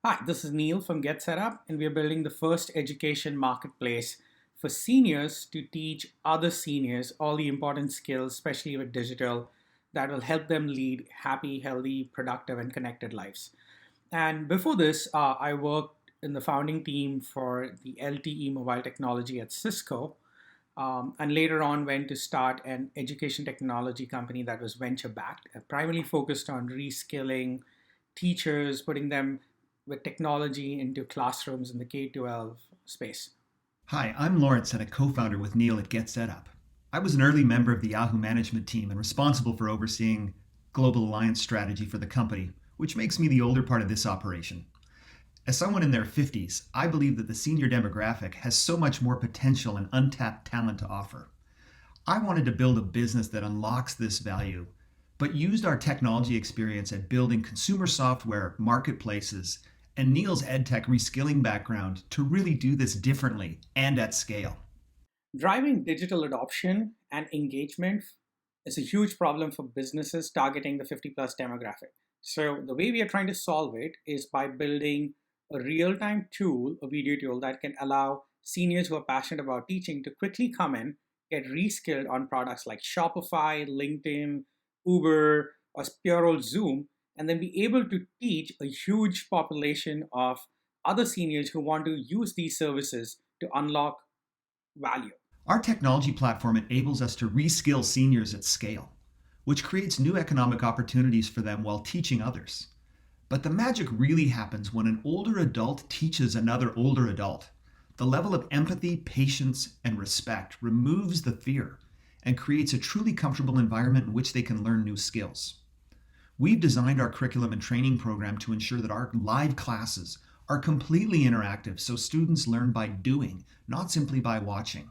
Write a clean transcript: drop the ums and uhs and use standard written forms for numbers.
Hi, this is Neil from GetSetup, and we are building the first education marketplace for seniors to teach other seniors all the important skills, especially with digital, that will help them lead happy, healthy, productive, and connected lives. And before this, I worked in the founding team for the LTE mobile technology at Cisco, and later on went to start an education technology company that was venture backed, primarily focused on reskilling teachers, putting them with technology into classrooms in the K 12 space. Hi, I'm Lawrence and a co-founder with Neil at GetSetup. I was an early member of the Yahoo management team and responsible for overseeing global alliance strategy for the company, which makes me the older part of this operation. As someone in their 50s, I believe that the senior demographic has so much more potential and untapped talent to offer. I wanted to build a business that unlocks this value, but used our technology experience at building consumer software, marketplaces, and Neil's EdTech reskilling background to really do this differently and at scale. Driving digital adoption and engagement is a huge problem for businesses targeting the 50 plus demographic. So, the way we are trying to solve it is by building a real time tool, a video tool that can allow seniors who are passionate about teaching to quickly come in, get reskilled on products like Shopify, LinkedIn, Uber, or pure old Zoom, and then be able to teach a huge population of other seniors who want to use these services to unlock value. Our technology platform enables us to reskill seniors at scale, which creates new economic opportunities for them while teaching others. But the magic really happens when an older adult teaches another older adult. The level of empathy, patience, and respect removes the fear and creates a truly comfortable environment in which they can learn new skills. We've designed our curriculum and training program to ensure that our live classes are completely interactive so students learn by doing, not simply by watching.